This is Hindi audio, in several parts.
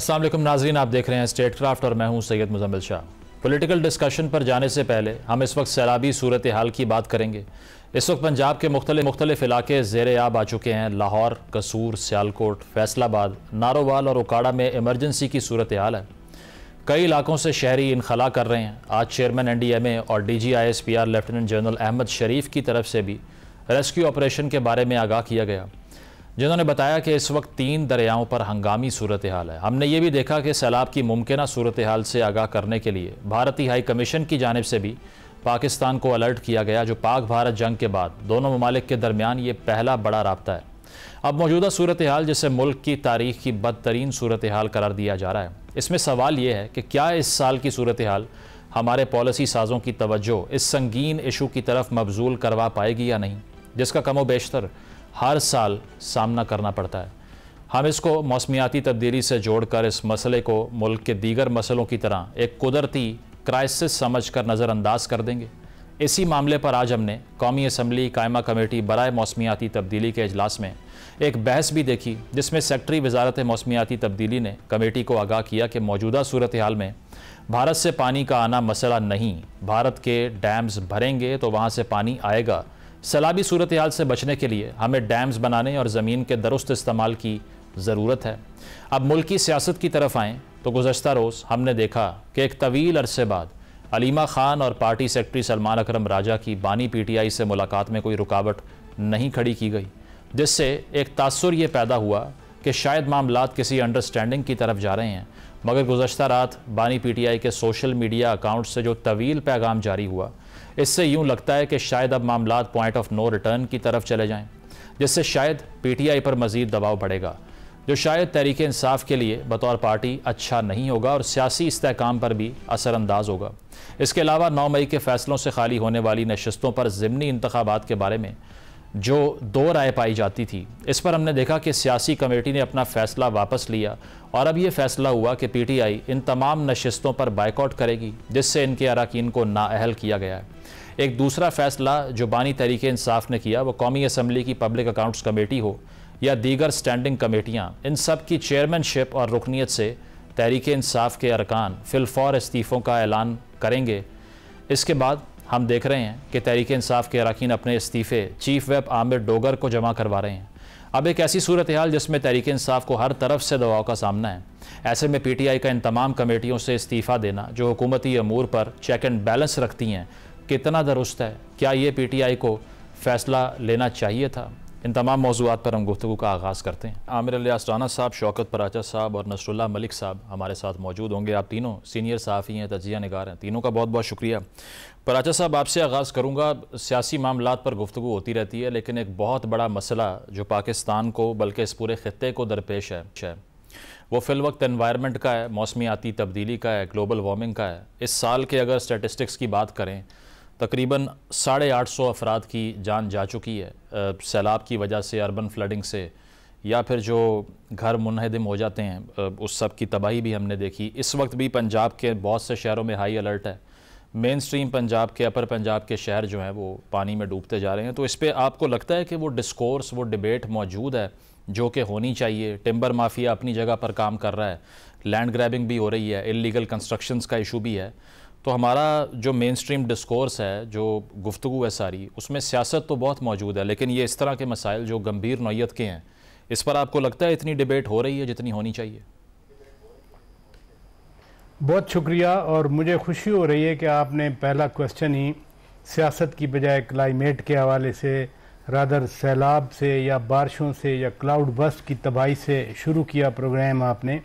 अस्सलाम वालेकुम नाज़रीन, आप देख रहे हैं स्टेट क्राफ्ट और मैं हूं सैयद मुज़म्मिल शाह। पॉलिटिकल डिस्कशन पर जाने से पहले हम इस वक्त सैलाबी सूरत हाल की बात करेंगे। इस वक्त पंजाब के मुख्तलिफ इलाके ज़ेर आब आ चुके हैं। लाहौर, कसूर, सियालकोट, फैसलाबाद, नारोवाल और उकाड़ा में इमरजेंसी की सूरत हाल है। कई इलाकों से शहरी इनखला कर रहे हैं। आज चेयरमैन NDMA और DG-ISPR लेफ्टिनेंट जनरल अहमद शरीफ की तरफ से भी रेस्क्यू ऑपरेशन के बारे में आगाह किया गया, जिन्होंने बताया कि इस वक्त 3 दरियाओं पर हंगामी सूरत हाल है। हमने ये भी देखा कि सैलाब की मुमकिन सूरत हाल से आगाह करने के लिए भारतीय हाई कमीशन की जानिब से भी पाकिस्तान को अलर्ट किया गया, जो पाक भारत जंग के बाद दोनों ममालिक के दरमियान ये पहला बड़ा राब्ता है। अब मौजूदा सूरत हाल, जिसे मुल्क की तारीख की बदतरीन सूरत हाल करार दिया जा रहा है, इसमें सवाल ये है कि क्या इस साल की सूरत हाल हमारे पॉलिसी साजों की तवज्जो इस संगीन इशू की तरफ मबजूल करवा पाएगी या नहीं, जिसका कमो बेशतर हर साल सामना करना पड़ता है। हम इसको मौसमियाती तब्दीली से जोड़कर इस मसले को मुल्क के दीगर मसलों की तरह एक कुदरती क्राइसिस समझकर नज़रअंदाज कर देंगे। इसी मामले पर आज हमने कौमी असम्बली कायमा कमेटी बराए मौसमियाती तब्दीली के इजलास में एक बहस भी देखी, जिसमें सेक्रेटरी वजारत मौसमियाती तब्दीली ने कमेटी को आगाह किया कि मौजूदा सूरत हाल में भारत से पानी का आना मसला नहीं। भारत के डैम्स भरेंगे तो वहाँ से पानी आएगा। सैलाबी सूरत हाल से बचने के लिए हमें डैम्स बनाने और ज़मीन के दुरुस्त इस्तेमाल की ज़रूरत है। अब मुल्क की सियासत की तरफ आएँ तो गुज़श्ता रोज़ हमने देखा कि एक तवील अरसे बाद अलीमा खान और पार्टी सेक्रेटरी सलमान अकरम राजा की बानी PTI से मुलाकात में कोई रुकावट नहीं खड़ी की गई, जिससे एक तासुर ये पैदा हुआ कि शायद मामलात किसी अंडरस्टैंडिंग की तरफ जा रहे हैं। मगर गुज़श्ता रात बानी PTI के सोशल मीडिया अकाउंट से जो तवील पैगाम जारी हुआ, इससे यूँ लगता है कि शायद अब मामलात पॉइंट ऑफ नो रिटर्न की तरफ चले जाएं, जिससे शायद PTI पर मज़ीद दबाव बढ़ेगा, जो शायद तहरीक इंसाफ के लिए बतौर पार्टी अच्छा नहीं होगा और सियासी इस्तेहकाम पर भी असरअंदाज होगा। इसके अलावा 9 मई के फैसलों से खाली होने वाली नशस्तों पर ज़िमनी इंतखाबात के बारे में जो 2 राय पाई जाती थी, इस पर हमने देखा कि सियासी कमेटी ने अपना फ़ैसला वापस लिया और अब ये फ़ैसला हुआ कि PTI इन तमाम नशस्तों पर बाइकआउट करेगी, जिससे इनके अरकान को नाअहल किया गया है। एक दूसरा फ़ैसला जो बानी तहरीक इंसाफ ने किया, वो कौमी असम्बली की पब्लिक अकाउंट्स कमेटी हो या दीगर स्टैंडिंग कमेटियाँ, इन सब की चेयरमैनशिप और रुकनीत से तहरीक इंसाफ के अरकान फिलफौर इस्तीफ़ों का ऐलान करेंगे। इसके बाद हम देख रहे हैं कि तहरीक इंसाफ के अरकान अपने इस्तीफ़े चीफ व्हिप आमिर डोगर को जमा करवा रहे हैं। अब एक ऐसी सूरत हाल जिसमें तहरीक इंसाफ को हर तरफ से दबाव का सामना है। ऐसे में PTI का इन तमाम कमेटियों से इस्तीफ़ा देना, जो हुकूमती अमूर पर चेक एंड बैलेंस रखती हैं, कितना दुरुस्त है? क्या ये PTI को फ़ैसला लेना चाहिए था? इन तमाम मौज़ूआत पर हम गुफ्तगू का आगाज़ करते हैं। आमिर इलियास राना साहब, शौकत पराचा साहब और नसरुल्लाह मलिक साहब हमारे साथ मौजूद होंगे। आप तीनों सीनियर सहाफ़ी हैं, तजिया निगार हैं। तीनों का बहुत बहुत शुक्रिया। पराचा साहब, आपसे आगाज़ करूँगा। सियासी मामलात पर गुफ्तगू होती रहती है, लेकिन एक बहुत बड़ा मसला जो पाकिस्तान को बल्कि इस पूरे ख़ित्ते को दरपेश है, वो फ़िल वक्त एनवायरनमेंट का है, मौसमियाती तब्दीली का है, ग्लोबल वार्मिंग का है। इस साल के अगर स्टैटिस्टिक्स की बात करें, तकरीबन 850 अफराद की जान जा चुकी है सैलाब की वजह से, अर्बन फ्लडिंग से, या फिर जो घर मुनहदम हो जाते हैं उस सब की तबाही भी हमने देखी। इस वक्त भी पंजाब के बहुत से शहरों में हाई अलर्ट है। मेन स्ट्रीम पंजाब के, अपर पंजाब के शहर जो हैं वो पानी में डूबते जा रहे हैं। तो इस पर आपको लगता है कि वो डिस्कोर्स, वो डिबेट मौजूद है जो कि होनी चाहिए? टिम्बर माफिया अपनी जगह पर काम कर रहा है, लैंड ग्रैबिंग भी हो रही है, इलीगल कंस्ट्रक्शंस का इशू भी है। तो हमारा जो मेन स्ट्रीम डिस्कोर्स है, जो गुफ्तगू है सारी, उसमें सियासत तो बहुत मौजूद है, लेकिन ये इस तरह के मसाइल जो गंभीर नौयत के हैं, इस पर आपको लगता है इतनी डिबेट हो रही है जितनी होनी चाहिए? बहुत शुक्रिया। और मुझे खुशी हो रही है कि आपने पहला क्वेश्चन ही सियासत की बजाय क्लाइमेट के हवाले से, रादर सैलाब से या बारिशों से या क्लाउड बस्ट की तबाही से शुरू किया प्रोग्राम आपने।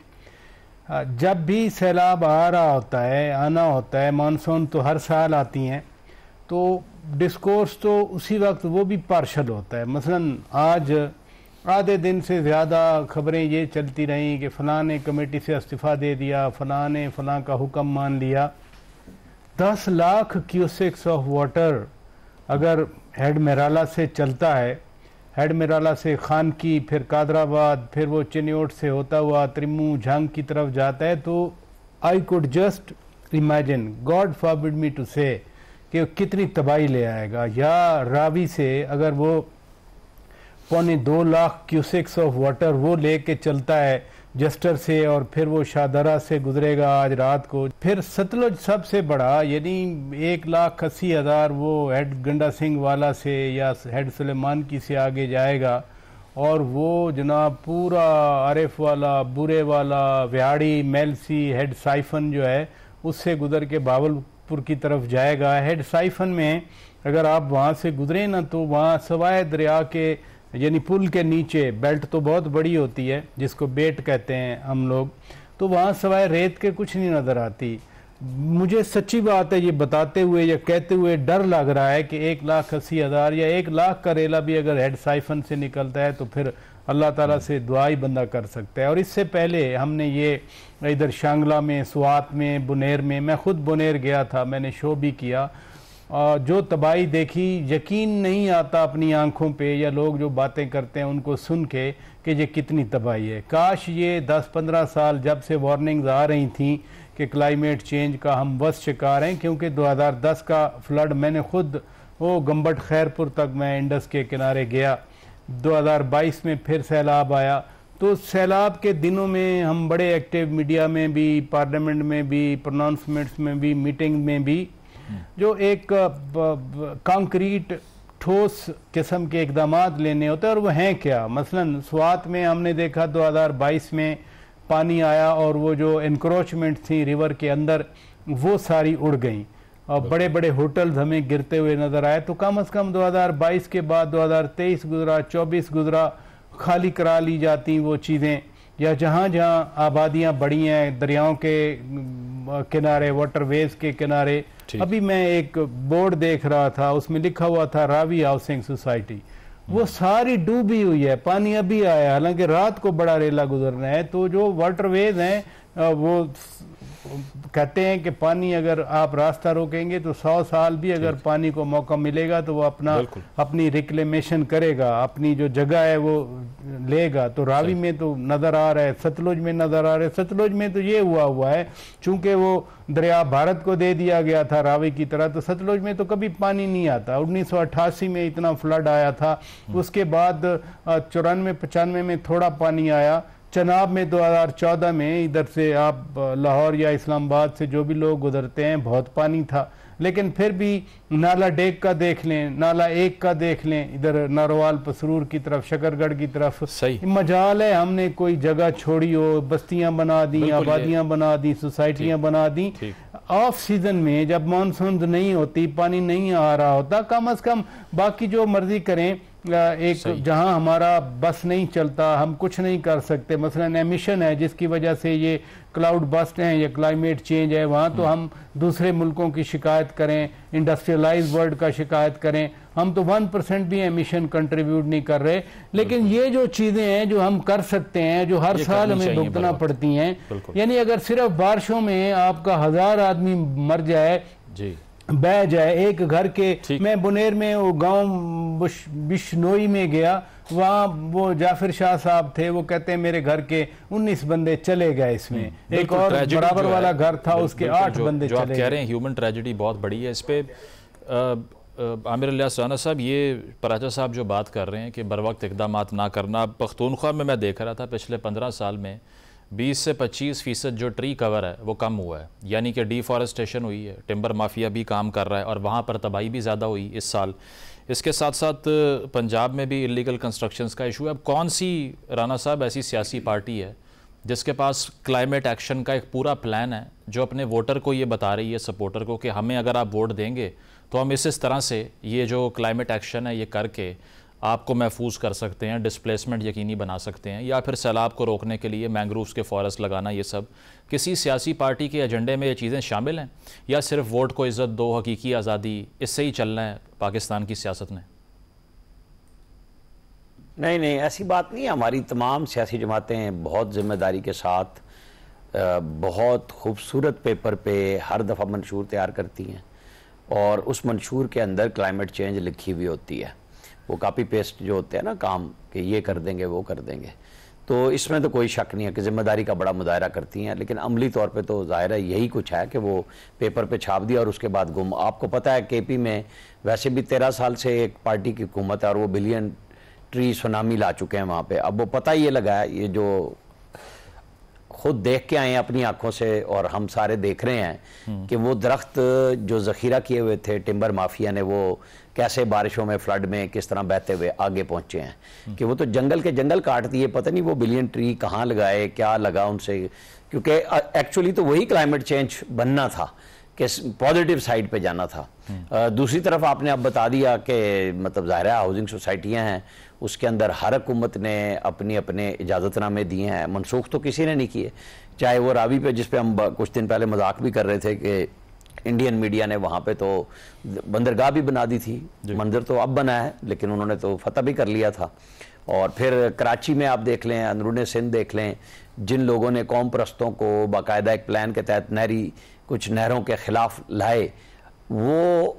जब भी सैलाब आ रहा होता है, आना होता है, मानसून तो हर साल आती हैं, तो डिस्कोर्स तो उसी वक्त वो भी पार्शल होता है। मसलन आज आधे दिन से ज़्यादा खबरें ये चलती रहीं कि फ़लाँ ने कमेटी से इस्तीफ़ा दे दिया, फ़लाँ ने फ़लाँ का हुक्म मान लिया। 10 लाख क्यूसेक्स ऑफ वाटर अगर हेड मेराला से चलता है, हेड मेराला से खानकी, फिर कादराबाद, फिर वो चिन्योट से होता हुआ त्रिमू झांग की तरफ जाता है, तो I could just imagine, God forbid me to say, कि कितनी तबाही ले आएगा। या रावी से अगर वो 2.25 लाख क्यूसेक्स ऑफ वाटर वो ले के चलता है जस्टर से, और फिर वो शाहदरा से गुजरेगा आज रात को, फिर सतलुज सबसे बड़ा, यानी 1,80,000 वो हेड गंडा सिंह वाला से या हेड सुलेमान की से आगे जाएगा, और वो जनाब पूरा आरिफ वाला, बुरे वाला, व्याड़ी, मेलसी, हेड साइफन जो है उससे गुजर के बावलपुर की तरफ जाएगा। हेड साइफन में अगर आप वहाँ से गुजरे ना तो वहाँ सवाए दरिया के यानी पुल के नीचे, बेल्ट तो बहुत बड़ी होती है जिसको बेट कहते हैं हम लोग, तो वहाँ सवाए रेत के कुछ नहीं नज़र आती। मुझे सच्ची बात है ये बताते हुए या कहते हुए डर लग रहा है कि 1,80,000 या 1,00,000 का रेला भी अगर हेड साइफन से निकलता है तो फिर अल्लाह ताला से दुआ ही बंदा कर सकता है। और इससे पहले हमने ये इधर शांगला में, स्वात में, बुनेर में, मैं खुद बुनेर गया था, मैंने शो भी किया, जो तबाही देखी यकीन नहीं आता अपनी आंखों पे, या लोग जो बातें करते हैं उनको सुन के कि ये कितनी तबाही है। काश ये 10-15 साल जब से वार्निंग्स आ रही थी कि क्लाइमेट चेंज का हम बस शिकार हैं, क्योंकि 2010 का फ्लड मैंने खुद वो गंबट खैरपुर तक मैं इंडस के किनारे गया, 2022 में फिर सैलाब आया, तो सैलाब के दिनों में हम बड़े एक्टिव, मीडिया में भी, पार्लियामेंट में भी, प्रोनाउंसमेंट्स में भी, मीटिंग में भी, जो एक कंक्रीट ठोस किस्म के इकदाम लेने होते हैं, और वो हैं क्या। मसलन स्वात में हमने देखा 2022 में पानी आया और वो जो इंक्रोचमेंट थी रिवर के अंदर वो सारी उड़ गई, और बड़े बड़े होटल्स हमें गिरते हुए नज़र आए। तो कम से कम 2022 के बाद 2023 गुजरा, 24 गुजरा, खाली करा ली जाती वो चीज़ें, या जहाँ जहाँ आबादियाँ बढ़ी हैं दरियाओं के किनारे, वाटरवेज के किनारे। अभी मैं एक बोर्ड देख रहा था, उसमें लिखा हुआ था रावी हाउसिंग सोसाइटी, वो सारी डूबी हुई है, पानी अभी आया, हालांकि रात को बड़ा रेला गुजरना है। तो जो वाटरवेज हैं वो कहते हैं कि पानी अगर आप रास्ता रोकेंगे तो 100 साल भी अगर पानी को मौका मिलेगा तो वो अपनी रिक्लेमेशन करेगा, अपनी जो जगह है वो लेगा। तो रावी में तो नज़र आ रहा है, सतलुज में नज़र आ रहा है। सतलुज में तो ये हुआ है चूंकि वो दरिया भारत को दे दिया गया था रावी की तरह, तो सतलुज में तो कभी पानी नहीं आता। 1988 में इतना फ्लड आया था, उसके बाद 94-95 में थोड़ा पानी आया। चनाब में 2014 में इधर से आप लाहौर या इस्लामाबाद से जो भी लोग गुजरते हैं बहुत पानी था, लेकिन फिर भी नाला डेक का देख लें, नाला 1 का देख लें, इधर नारोवाल पसरूर की तरफ, शकरगढ़ की तरफ, सही मजाल है हमने कोई जगह छोड़ी हो, बस्तियां बना दी, आबादियां बना दी, सोसाइटियां बना दी। ऑफ सीजन में जब मानसून नहीं होती, पानी नहीं आ रहा होता, कम अज कम बाकी जो मर्जी करें, एक जहां हमारा बस नहीं चलता, हम कुछ नहीं कर सकते, मसलन एमिशन है जिसकी वजह से ये क्लाउड बस्ट हैं या क्लाइमेट चेंज है, वहां तो हम दूसरे मुल्कों की शिकायत करें, इंडस्ट्रियलाइज वर्ल्ड का शिकायत करें, हम तो 1% भी एमिशन कंट्रीब्यूट नहीं कर रहे। लेकिन ये जो चीजें हैं जो हम कर सकते हैं, जो हर साल हमें भुगतना पड़ती हैं, यानी अगर सिर्फ बारिशों में आपका 1000 आदमी मर जाए, बह जाए एक घर के। मैं बुनेर में वो गांव बिश्नोई में गया, वहाँ वो जाफिर शाह साहब थे, वो कहते हैं मेरे घर के 19 बंदे चले गए इसमें, एक और बराबर वाला घर था उसके 8 बंदे चले गए। आप कह रहे हैं ह्यूमन ट्रेजेडी बहुत बड़ी है, इस पे आमिर इलियास राना साहब, ये पराचा साहब जो बात कर रहे हैं कि बर वक्त इकदाम ना करना, पख्तूनख्वा में मैं देख रहा था पिछले 15 साल में 20 से 25% जो ट्री कवर है वो कम हुआ है, यानी कि डिफॉरेस्टेशन हुई है, टिम्बर माफिया भी काम कर रहा है और वहाँ पर तबाही भी ज़्यादा हुई इस साल। इसके साथ साथ पंजाब में भी इलीगल कंस्ट्रक्शंस का इशू है। अब कौन सी राना साहब ऐसी सियासी पार्टी है जिसके पास क्लाइमेट एक्शन का एक पूरा प्लान है, जो अपने वोटर को ये बता रही है, सपोर्टर को, कि हमें अगर आप वोट देंगे तो हम इस तरह से ये जो क्लाइमेट एक्शन है ये करके आपको महफूज कर सकते हैं, डिस्प्लेसमेंट यकीनी बना सकते हैं, या फिर सैलाब को रोकने के लिए मैंग्रोव्स के फॉरेस्ट लगाना, ये सब किसी सियासी पार्टी के एजेंडे में ये चीज़ें शामिल हैं, या सिर्फ वोट को इज़्ज़त दो, हकीकी आज़ादी, इससे ही चलना है पाकिस्तान की सियासत ने? नहीं, ऐसी बात नहीं है। हमारी तमाम सियासी जमातें बहुत ज़िम्मेदारी के साथ बहुत खूबसूरत पेपर पे हर दफ़ा मंशूर तैयार करती हैं, और उस मंशूर के अंदर क्लाइमेट चेंज लिखी हुई होती है। वो कॉपी पेस्ट जो होते हैं ना काम, कि ये कर देंगे वो कर देंगे, तो इसमें तो कोई शक नहीं है कि ज़िम्मेदारी का बड़ा मुजाहरा करती हैं। लेकिन अमली तौर पे तो ज़ाहिर है यही कुछ है कि वो पेपर पे छाप दिया और उसके बाद गुम। आपको पता है केपी में वैसे भी 13 साल से एक पार्टी की हुकूमत है और वो बिलियन ट्री सुनामी ला चुके हैं वहाँ पे। अब वो पता ये लगा है, ये जो खुद देख के आए हैं अपनी आंखों से, और हम सारे देख रहे हैं कि वो दरख्त जो ज़ख़ीरा किए हुए थे टिम्बर माफिया ने, वो कैसे बारिशों में, फ्लड में किस तरह बहते हुए आगे पहुंचे हैं। कि वो तो जंगल के जंगल काट दिए, पता नहीं वो बिलियन ट्री कहाँ लगाए, क्या लगा उनसे, क्योंकि एक्चुअली तो वही क्लाइमेट चेंज बनना था कि पॉजिटिव साइड पे जाना था। दूसरी तरफ आपने अब बता दिया कि मतलब ज़ाहिर है हाउसिंग सोसाइटियाँ हैं, उसके अंदर हर हुकूमत ने अपने अपने इजाज़तनामे दिए हैं, मनसूख तो किसी ने नहीं किए। चाहे वो रावी पे, जिस पे हम कुछ दिन पहले मजाक भी कर रहे थे कि इंडियन मीडिया ने वहाँ पे तो बंदरगाह भी बना दी थी, मंदिर तो अब बना है लेकिन उन्होंने तो फतह भी कर लिया था। और फिर कराची में आप देख लें, अंदरून सिंध देख लें, जिन लोगों ने कौम परस्तों को बाकायदा एक प्लान के तहत कुछ नहरों के ख़िलाफ़ लाए, वो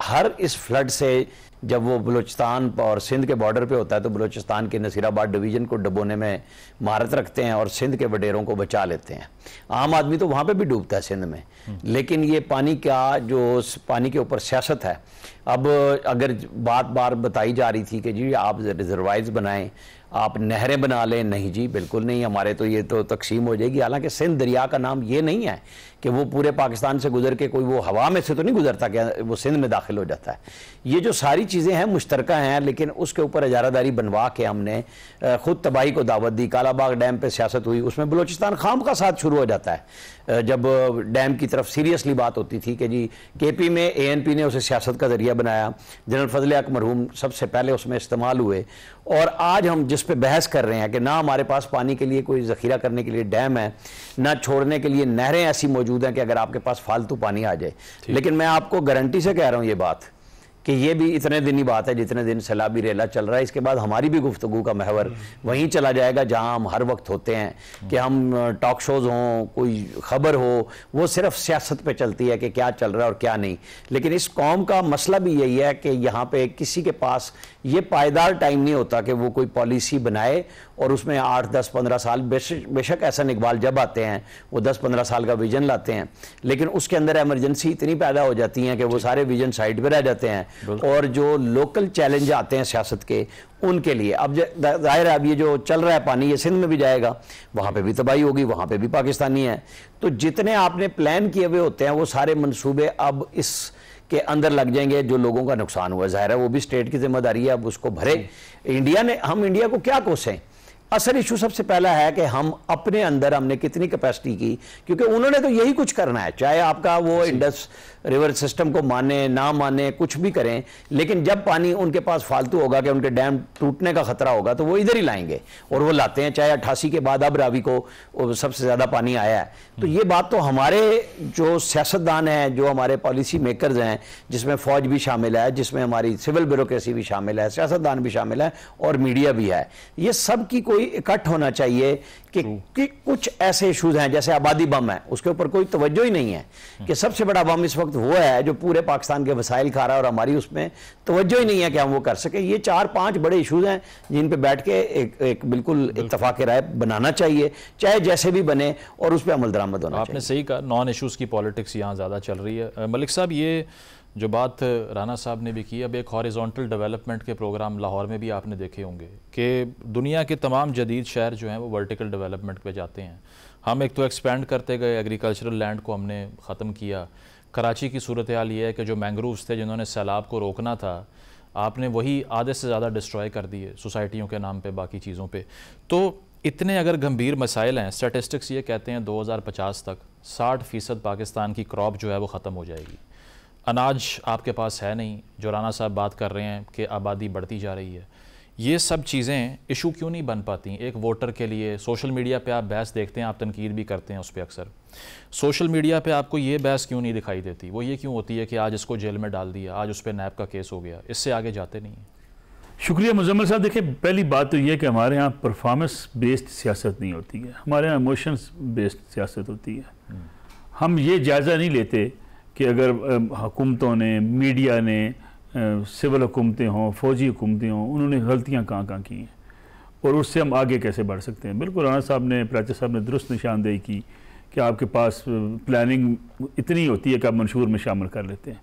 हर इस फ्लड से, जब वो बलूचिस्तान और सिंध के बॉर्डर पे होता है तो बलूचिस्तान के नसीराबाद डिवीज़न को डबोने में महारत रखते हैं और सिंध के वडेरों को बचा लेते हैं। आम आदमी तो वहाँ पे भी डूबता है सिंध में, लेकिन ये पानी का जो पानी के ऊपर सियासत है। अब अगर बात बार बताई जा रही थी कि जी आप रिजर्वाइर्स बनाएं, आप नहरें बना लें, नहीं जी बिल्कुल नहीं, हमारे तो ये तो तकसीम हो जाएगी। हालांकि सिंध दरिया का नाम ये नहीं है कि वो पूरे पाकिस्तान से गुजर के कोई वो हवा में से तो नहीं गुजरता कि वो सिंध में दाखिल हो जाता है। ये जो सारी चीज़ें हैं मुश्तरका हैं, लेकिन उसके ऊपर इजारादारी बनवा के हमने खुद तबाही को दावत दी। कालाबाग डैम पे सियासत हुई, उसमें बलूचिस्तान खाम का साथ शुरू हो जाता है। जब डैम की तरफ सीरियसली बात होती थी कि जी KP में ANP ने उसे सियासत का जरिया बनाया, जनरल फजल हक मरहूम सबसे पहले उसमें इस्तेमाल हुए, और आज हम जिस पे बहस कर रहे हैं कि ना हमारे पास पानी के लिए कोई ज़ख़ीरा करने के लिए डैम है, ना छोड़ने के लिए नहरें ऐसी मौजूद हैं कि अगर आपके पास फालतू पानी आ जाए। लेकिन मैं आपको गारंटी से कह रहा हूँ ये बात कि ये भी इतने दिन ही बात है जितने दिन सैलाबी रेला चल रहा है। इसके बाद हमारी भी गुफ्तगू का महवर वहीं चला जाएगा जहां हम हर वक्त होते हैं कि हम टॉक शोज़ हों, कोई ख़बर हो, वो सिर्फ सियासत पे चलती है कि क्या चल रहा है और क्या नहीं। लेकिन इस कौम का मसला भी यही है कि यहाँ पे किसी के पास ये पायदार टाइम नहीं होता कि वो कोई पॉलिसी बनाए और उसमें 8, 10, 15 साल, बेशक एहसन इकबाल जब आते हैं वो 10-15 साल का विजन लाते हैं, लेकिन उसके अंदर एमरजेंसी इतनी पैदा हो जाती है कि वो सारे विजन साइड पे रह जाते हैं। और जो लोकल चैलेंज आते हैं सियासत के, उनके लिए अब जाहिर है अब ये जो चल रहा है पानी, ये सिंध में भी जाएगा, वहाँ पे भी तबाही होगी, वहाँ पे भी पाकिस्तानी है। तो जितने आपने प्लान किए हुए होते हैं वो सारे मंसूबे अब इस के अंदर लग जाएंगे। जो लोगों का नुकसान हुआ जाहिर है वो भी स्टेट की जिम्मेदारी है, अब उसको भरे। हम इंडिया को क्या कोसें? असल इशू सबसे पहला है कि हम अपने अंदर हमने कितनी कैपेसिटी की, क्योंकि उन्होंने तो यही कुछ करना है, चाहे आपका वो इंडस रिवर सिस्टम को माने ना माने, कुछ भी करें, लेकिन जब पानी उनके पास फालतू होगा कि उनके डैम टूटने का खतरा होगा तो वो इधर ही लाएंगे, और वो लाते हैं। चाहे 88 के बाद अब रावी को सबसे ज्यादा पानी आया है। तो ये बात तो हमारे जो सियासतदान हैं, जो हमारे पॉलिसी मेकर्स हैं, जिसमें फौज भी शामिल है, जिसमें हमारी सिविल ब्यूरोक्रेसी भी शामिल है, सियासतदान भी शामिल है और मीडिया भी है, ये सब की कोई इकट्ठ होना चाहिए कि कुछ ऐसे इश्यूज हैं जैसे आबादी बम है, उसके ऊपर कोई तवज्जो ही नहीं है कि सबसे बड़ा बम इस वक्त वो है जो पूरे पाकिस्तान के वसाइल खा रहा है और हमारी उसमें तवज्जो ही नहीं है कि हम वो कर सके। ये 4-5 बड़े इश्यूज हैं जिन पे बैठ के एक बिल्कुल इत्तफाक राय बनाना चाहिए, चाहे जैसे भी बने, और उस पर अमल दरामद होना चाहिए। आपने सही कहा, नॉन इश्यूज़ की पॉलिटिक्स यहाँ ज़्यादा चल रही है। मलिक साहब, ये जो बात राना साहब ने भी की, अब एक हॉरिजॉन्टल डेवलपमेंट के प्रोग्राम लाहौर में भी आपने देखे होंगे कि दुनिया के तमाम जदीद शहर जो हैं वो वर्टिकल डेवलपमेंट पे जाते हैं। हम एक तो एक्सपेंड करते गए, एग्रीकल्चरल लैंड को हमने ख़त्म किया। कराची की सूरत हाल ये है कि जो मैंग्रोव्स थे जिन्होंने सैलाब को रोकना था, आपने वही आधे से ज़्यादा डिस्ट्रॉय कर दिए सोसाइटियों के नाम पे, बाकी चीज़ों पे। तो इतने अगर गंभीर मसाइल हैं, स्टैटिस्टिक्स ये कहते हैं 2050 तक 60% पाकिस्तान की क्रॉप जो है वो ख़त्म हो जाएगी। अनाज आपके पास है नहीं, जो राना साहब बात कर रहे हैं कि आबादी बढ़ती जा रही है। ये सब चीज़ें इशू क्यों नहीं बन पाती एक वोटर के लिए? सोशल मीडिया पे आप बहस देखते हैं, आप तनकीद भी करते हैं उस पर अक्सर। सोशल मीडिया पे आपको ये बहस क्यों नहीं दिखाई देती? वो ये क्यों होती है कि आज इसको जेल में डाल दिया, आज उस पर नैब का केस हो गया, इससे आगे जाते नहीं हैं। शुक्रिया मुजम्मिल साहब। देखिए, पहली बात तो ये कि हमारे यहाँ परफॉर्मेंस बेस्ड सियासत नहीं होती है, हमारे यहाँ इमोशंस बेस्ड सियासत होती है। हम ये जायज़ा नहीं लेते कि अगर हुकूमतों ने, मीडिया ने, सिविल हुकूमतें हों, फ़ौजी हुकूमतें हों, उन्होंने गलतियाँ कहाँ कहाँ की हैं और उससे हम आगे कैसे बढ़ सकते हैं। बिल्कुल राना साहब ने, प्राचा साहब ने दुरुस्त निशानदेही की कि आपके पास प्लानिंग इतनी होती है कि आप मंशूर में शामिल कर लेते हैं।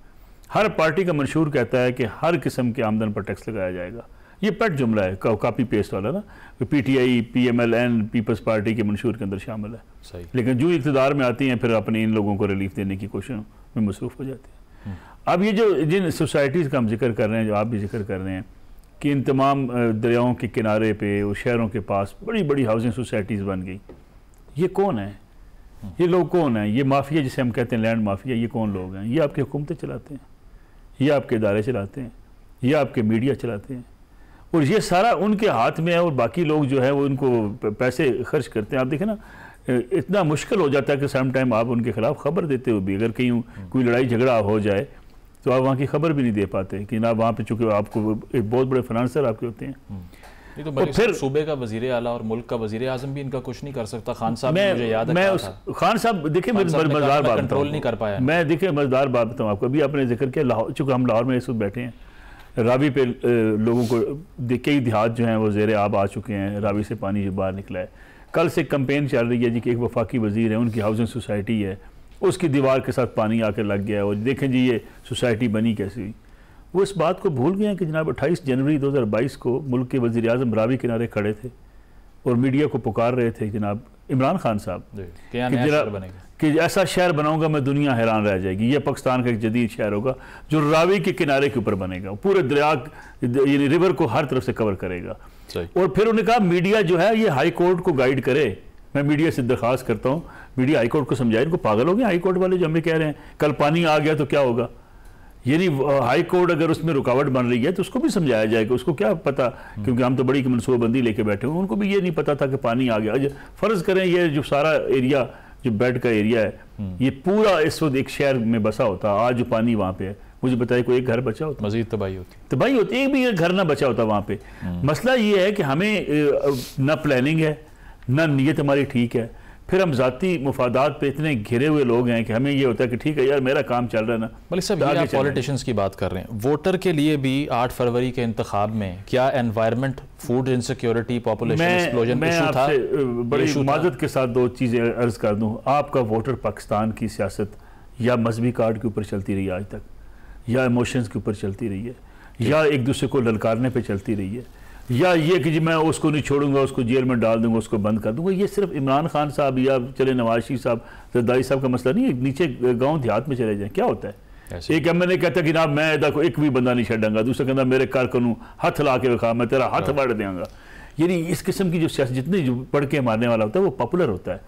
हर पार्टी का मंशूर कहता है कि हर किस्म के आमदन पर टैक्स लगाया जाएगा, ये पेट जुमला है, कॉपी पेस्ट वाला ना, PTI PMLN पीपल्स पार्टी के मंशूर के अंदर शामिल है। सही। लेकिन जो इक़्तिदार में आती हैं फिर अपने इन लोगों को रिलीफ देने की कोशिश में मसरूफ़ हो जाती है। अब ये जो जिन सोसाइटीज़ का हम जिक्र कर रहे हैं, जो आप भी जिक्र कर रहे हैं कि इन तमाम दरियाओं के किनारे पे और शहरों के पास बड़ी बड़ी हाउसिंग सोसाइटीज़ बन गई, ये कौन है? ये लोग कौन हैं? ये माफिया जिसे हम कहते हैं लैंड माफिया, ये कौन लोग हैं? ये आपकी हुकूमतें चलाते हैं, ये आपके इदारे चलाते हैं, ये आपके मीडिया चलाते हैं, और ये सारा उनके हाथ में है। और बाकी लोग जो है वो उनको पैसे खर्च करते हैं। आप देखें ना, इतना मुश्किल हो जाता है कि सम टाइम आप उनके खिलाफ खबर देते हुए भी अगर कहीं कोई लड़ाई झगड़ा हो जाए तो आप वहाँ की खबर भी नहीं दे पाते कि ना वहाँ पे चूँकि आपको एक बहुत बड़े फाइनेंसर आपके होते हैं। नहीं तो फिर सूबे का वज़ीर आला और मुल्क का वज़ीर आज़म भी इनका कुछ नहीं कर सकता। खान साहब मुझे याद है, खान साहब देखिए मज़ेदार बात कंट्रोल नहीं कर पाया। मैं देखिए मज़ेदार बात बताऊँ आपको, अभी आपने जिक्र किया लाहौर, चूँकि हम लाहौर में इस वक्त बैठे हैं, रावी पे लोगों को कई देहात जो हैं वो ज़ेर आब आ चुके हैं, रावी से पानी जो बाहर निकला है। कल से कैंपेन चल रही है जी कि एक वफाकी वज़ीर है, उनकी हाउसिंग सोसाइटी है, उसकी दीवार के साथ पानी आकर लग गया और देखें जी ये सोसाइटी बनी कैसी हुई। वो इस बात को भूल गए हैं कि जनाब 28 जनवरी 2022 को मुल्क के वज़ीर आज़म रावी किनारे खड़े थे और मीडिया को पुकार रहे थे जनाब इमरान खान साहब कि ऐसा शहर बनाऊंगा मैं, दुनिया हैरान रह जाएगी, ये पाकिस्तान का एक जदीद शहर होगा जो रावी के किनारे के ऊपर बनेगा, पूरे दरिया यानी रिवर को हर तरफ से कवर करेगा। और फिर उन्होंने कहा मीडिया जो है ये हाई कोर्ट को गाइड करे। मैं मीडिया से दरख्वास्त करता हूँ मीडिया हाई कोर्ट को समझाए, इनको पागल हो गए हाई कोर्ट वाले जो हमें कह रहे हैं कल पानी आ गया तो क्या होगा। यानी हाई कोर्ट अगर उसमें रुकावट बन रही है तो उसको भी समझाया जाएगा, उसको क्या पता, क्योंकि हम तो बड़ी मनसूबाबंदी लेके बैठे हुए, उनको भी ये नहीं पता था कि पानी आ गया। फ़र्ज़ करें ये जो सारा एरिया जो बेड का एरिया है ये पूरा इस वक्त एक शहर में बसा होता, आज जो पानी वहाँ पे है, मुझे बताइए कोई एक घर बचा होता? मजीद तबाही होती, एक भी घर ना बचा होता वहाँ पे। मसला ये है कि हमें ना प्लानिंग है, ना नीयत हमारी ठीक है, फिर हम ज़ाती मुफादात पे इतने घिरे हुए लोग हैं कि हमें ये होता है कि ठीक है यार मेरा काम चल रहा है ना। मलिक साहब, ये आप पॉलिटिशियंस की बात कर रहे हैं, वोटर के लिए भी 8 फरवरी के इंतखाब में क्या environment, food insecurity, population explosion मैं आपसे बड़ी माजत के साथ 2 चीज़ें अर्ज़ कर दूँ। आपका वोटर पाकिस्तान की सियासत या मजहबी कार्ड के ऊपर चलती रही आज तक, या इमोशंस के ऊपर चलती रही है, या एक दूसरे को ललकारने पर चलती रही है, या ये कि जी मैं उसको नहीं छोड़ूंगा, उसको जेल में डाल दूंगा, उसको बंद कर दूंगा। ये सिर्फ इमरान खान साहब या चले नवाज शरीफ साहब, जरदारी साहब का मसला नहीं है। नीचे गांव देहात में चले जाएं, क्या होता है? एक MLA कहता है कि जनाब मैं इधर को एक भी बंदा नहीं छड़ूंगा, दूसरा कहता मेरे कारकुनों हाथ ला के विखा, मैं तेरा हाथ वड़ देंगा। यानी इस किस्म की जो सियासत जितनी जो पढ़ के मारने वाला होता है वो पॉपुलर होता है।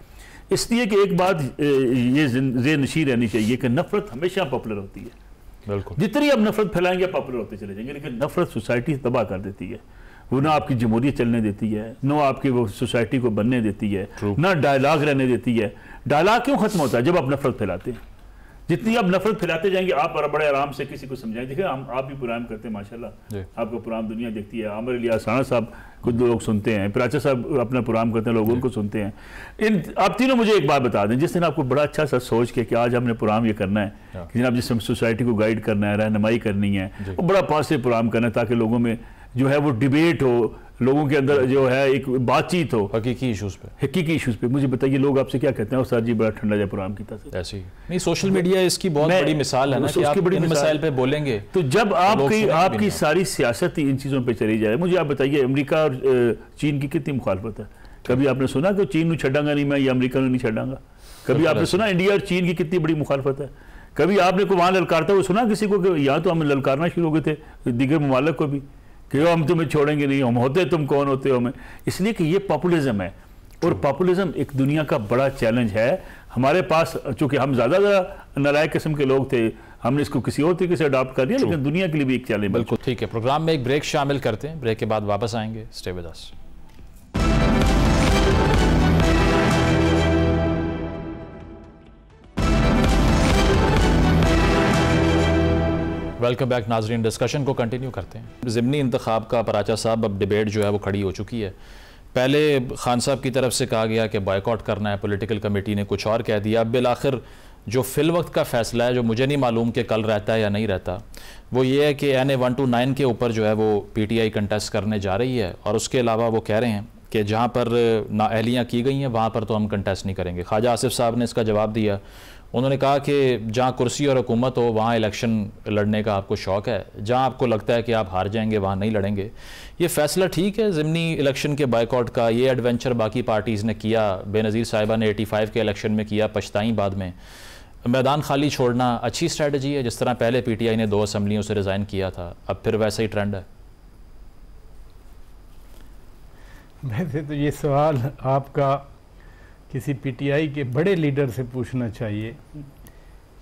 इसलिए कि एक बात ये ज़ेहनशी रहनी चाहिए कि नफरत हमेशा पॉपुलर होती है। बिल्कुल, जितनी आप नफरत फैलाएंगे पॉपुलर होते चले जाएंगे, लेकिन नफरत सोसाइटी तबाह कर देती है। वो ना आपकी जमहूरियत चलने देती है, ना आपकी वो सोसाइटी को बनने देती है, ना डायलॉग रहने देती है। डायलॉग क्यों खत्म होता है? जब आप नफरत फैलाते हैं। जितनी आप नफरत फैलाते जाएंगे आप बड़े आराम से किसी को समझाएं। देखिए आप भी प्रोग्राम करते हैं माशाल्लाह, आपका प्रोग्राम दुनिया देखती है। आमिर इलियास राणा साहब कुछ लोग सुनते हैं, प्राचा साहब अपना प्रोग्राम करते हैं, लोग उनको सुनते हैं। इन आप तीनों मुझे एक बात बता दें, जिस दिन आपको बड़ा अच्छा सा सोच के कि आज हमने प्रोग्राम ये करना है कि जनाब जिस सोसाइटी को गाइड करना है, रहनुमाई करनी है, वो बड़ा पॉजिटिव प्रोग्राम करना है ताकि लोगों में जो है वो डिबेट हो, लोगों के अंदर जो है एक बातचीत हो हकीकी इशूज़ पे। मुझे बताइए लोग आपसे क्या कहते हैं? सर जी बड़ा ठंडा जा प्रोग्राम किया था। ऐसे ही नहीं, सोशल मीडिया इसकी बहुत बड़ी मिसाल है ना कि आप इन मसाइल पे बोलेंगे तो जब आपकी सारी सियासत ही इन चीज़ों पे चली जाए। मुझे आप बताइए अमेरिका और चीन की कितनी मुखालफत है? कभी आपने सुना कि चीन को छड़ांगा नहीं मैं या अमेरिका नहीं छड़ांगा? कभी आपने सुना इंडिया और चीन की कितनी बड़ी मुखालफत है? कभी आपने को वहाँ ललकारता हुआ सुना किसी को कि यहाँ तो हम ललकारना शुरू हो गए थे दीगर ममालिक को भी कि हम तुम्हें छोड़ेंगे नहीं, हम होते तुम कौन होते हो हमें? इसलिए कि ये पॉपुलिज्म है, और पॉपुलिज्म एक दुनिया का बड़ा चैलेंज है हमारे पास। चूंकि हम ज़्यादा नालायक किस्म के लोग थे, हमने इसको किसी और तरीके से अडॉप्ट कर लिया, लेकिन दुनिया के लिए भी एक चैलेंज। बिल्कुल ठीक है, प्रोग्राम में एक ब्रेक शामिल करते हैं, ब्रेक के बाद वापस आएंगे। Stay with us. Welcome back नाजरीन, डिस्कशन को कंटिन्यू करते हैं। ज़िमनी इंतखाब का पराचा साहब अब डिबेट जो है वो खड़ी हो चुकी है। पहले खान साहब की तरफ से कहा गया कि बॉयकॉट करना है, पॉलिटिकल कमेटी ने कुछ और कह दिया। अब बिलाखिर जो फिल वक्त का फ़ैसला है, जो मुझे नहीं मालूम कि कल रहता है या नहीं रहता, वो ये है कि NA 129 के ऊपर जो है वो PTI कंटेस्ट करने जा रही है, और उसके अलावा वो कह रहे हैं कि जहाँ पर नाअहलियाँ की गई हैं वहाँ पर तो हम कंटेस्ट नहीं करेंगे। ख्वाजा आसिफ साहब ने इसका जवाब दिया, उन्होंने कहा कि जहाँ कुर्सी और हुकूमत हो वहाँ इलेक्शन लड़ने का आपको शौक़ है, जहाँ आपको लगता है कि आप हार जाएंगे वहाँ नहीं लड़ेंगे। ये फ़ैसला ठीक है ज़िमनी इलेक्शन के बायकॉट का? ये एडवेंचर बाकी पार्टीज़ ने किया, बेनज़ीर साहिबा ने 85 के इलेक्शन में किया, पछताई बाद में। मैदान खाली छोड़ना अच्छी स्ट्रैटेजी है? जिस तरह पहले PTI ने 2 असम्बलियों से रिज़ाइन किया था, अब फिर वैसा ही ट्रेंड है? वैसे तो ये सवाल आपका किसी PTI के बड़े लीडर से पूछना चाहिए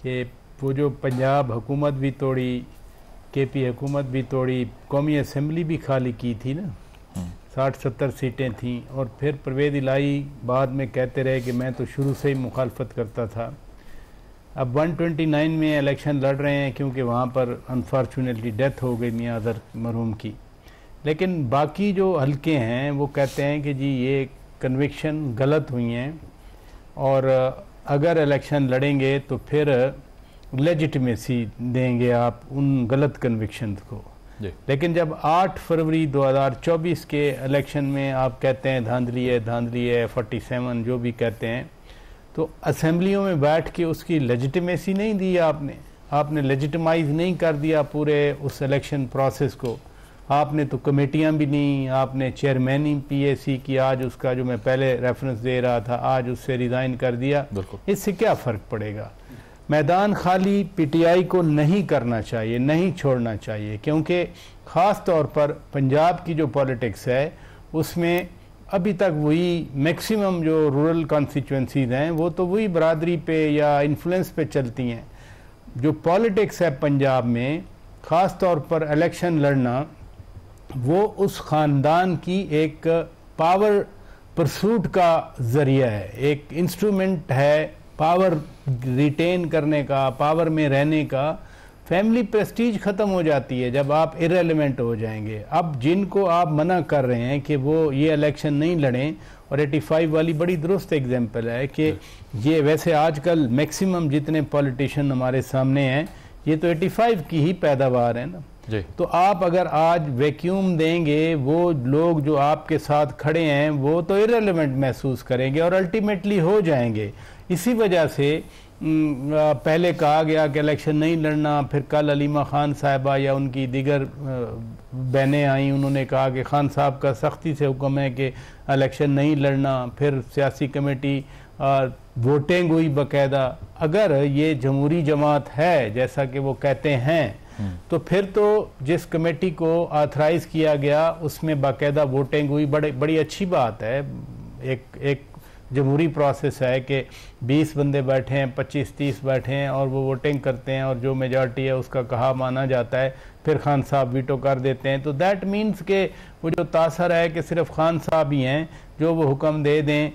कि वो जो पंजाब हुकूमत भी तोड़ी, KP हुकूमत भी तोड़ी, कौमी असम्बली भी खाली की थी ना, 60-70 सीटें थीं, और फिर परवेज़ इलाही बाद में कहते रहे कि मैं तो शुरू से ही मुखालफत करता था। अब 129 में इलेक्शन लड़ रहे हैं क्योंकि वहाँ पर अनफॉर्चुनेटली डेथ हो गई मियां अज़हर मरहूम की, लेकिन बाकी जो हल्के हैं वो कहते हैं कि जी ये कन्विक्शन गलत हुई हैं और अगर इलेक्शन लड़ेंगे तो फिर लेजिटिमेसी देंगे आप उन गलत कन्विक्शंस को। लेकिन जब 8 फरवरी 2024 के इलेक्शन में आप कहते हैं धांधली है 47 जो भी कहते हैं, तो असेंबलियों में बैठ के उसकी लेजिटिमेसी नहीं दी आपने लेजिटिमाइज नहीं कर दिया पूरे उस इलेक्शन प्रोसेस को। आपने तो कमेटियां भी नहीं, आपने चेयरमैन ही PAC की, आज उसका जो मैं पहले रेफरेंस दे रहा था आज उससे रिज़ाइन कर दिया। इससे क्या फ़र्क पड़ेगा? मैदान खाली PTI को नहीं करना चाहिए, नहीं छोड़ना चाहिए, क्योंकि ख़ास तौर पर पंजाब की जो पॉलिटिक्स है उसमें अभी तक वही मैक्सिमम जो रूरल कॉन्स्टिट्यूंसीज हैं वो तो वही बरादरी पे या इन्फ्लुएंस पे चलती हैं। जो पॉलिटिक्स है पंजाब में ख़ास तौर पर इलेक्शन लड़ना, वो उस ख़ानदान की एक पावर परसूट का ज़रिया है, एक इंस्ट्रूमेंट है पावर रिटेन करने का, पावर में रहने का। फैमिली प्रेस्टीज ख़त्म हो जाती है जब आप इरेलीवेंट हो जाएंगे। अब जिनको आप मना कर रहे हैं कि वो ये इलेक्शन नहीं लड़ें, और 85 वाली बड़ी दुरुस्त एग्जाम्पल है कि ये वैसे आजकल मैक्सिमम जितने पॉलिटिशियन हमारे सामने हैं ये तो 85 की ही पैदावार है ना। तो आप अगर आज वैक्यूम देंगे, वो लोग जो आपके साथ खड़े हैं वो तो इरेलीवेंट महसूस करेंगे और अल्टीमेटली हो जाएंगे। इसी वजह से पहले कहा गया कि इलेक्शन नहीं लड़ना, फिर कल अलीमा खान साहिबा या उनकी दीगर बहनें आई, उन्होंने कहा कि खान साहब का सख्ती से हुक्म है कि इलेक्शन नहीं लड़ना, फिर सियासी कमेटी वोटिंग हुई बाकायदा। अगर ये जमहूरी जमात है जैसा कि वो कहते हैं तो फिर तो जिस कमेटी को ऑथराइज किया गया उसमें बाकायदा वोटिंग हुई, बड़ी अच्छी बात है। एक जमहूरी प्रोसेस है कि 20 बंदे बैठे हैं, 25-30 बैठे हैं और वो वोटिंग करते हैं और जो मेजॉरिटी है उसका कहा माना जाता है, फिर खान साहब वीटो कर देते हैं। तो दैट मीन्स के वो जो तासर है कि सिर्फ खान साहब ही हैं जो वो हुक्म दे दें,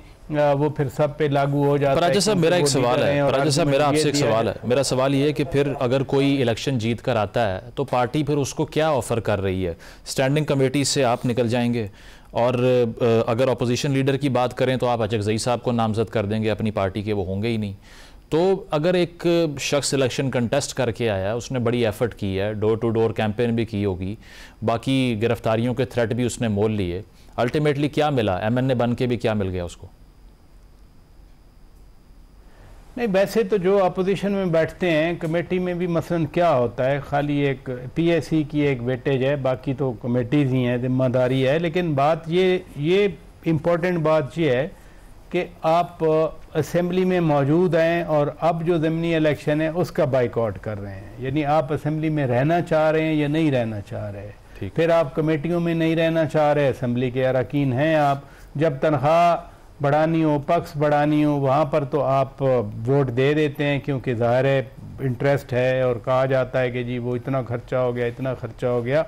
वो फिर सब पे लागू हो जाता है। राजा साहब मेरा एक सवाल है, राजा साहब मेरा आपसे एक सवाल है। मेरा सवाल ये है कि फिर अगर कोई इलेक्शन जीत कर आता है तो पार्टी फिर उसको क्या ऑफर कर रही है? स्टैंडिंग कमेटी से आप निकल जाएंगे, और अगर अपोजिशन लीडर की बात करें तो आप अचकज़ई साहब को नामजद कर देंगे अपनी पार्टी के, वो होंगे ही नहीं। तो अगर एक शख्स इलेक्शन कंटेस्ट करके आया, उसने बड़ी एफर्ट की है, डोर टू डोर कैंपेन भी की होगी, बाकी गिरफ्तारियों के थ्रेट भी उसने मोल लिए, अल्टीमेटली क्या मिला? MNA बन के भी क्या मिल गया उसको? नहीं, वैसे तो जो अपोजिशन में बैठते हैं कमेटी में भी मसलन क्या होता है, खाली एक PAC की एक वेटेज है, बाकी तो कमेटीज़ ही हैं, जिम्मेदारी है। लेकिन बात ये इम्पोर्टेंट बात ये है कि आप असेंबली में मौजूद हैं और अब जो ज़मीनी इलेक्शन है उसका बाइकआउट कर रहे हैं, यानी आप असेंबली में रहना चाह रहे हैं या नहीं रहना चाह रहे। फिर आप कमेटियों में नहीं रहना चाह रहे, असेंबली के अरकान हैं आप, जब तनख्वाह बढ़ानी हो, पक्ष बढ़ानी हो, वहाँ पर तो आप वोट दे देते हैं क्योंकि ज़ाहिर है इंटरेस्ट है और कहा जाता है कि जी वो इतना खर्चा हो गया, इतना खर्चा हो गया।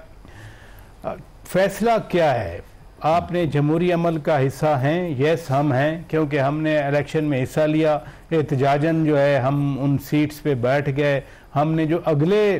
फैसला क्या है? आपने जमहूरी अमल का हिस्सा हैं, यस हम हैं, क्योंकि हमने इलेक्शन में हिस्सा लिया, एहतजाजन जो है हम उन सीट्स पे बैठ गए। हमने जो अगले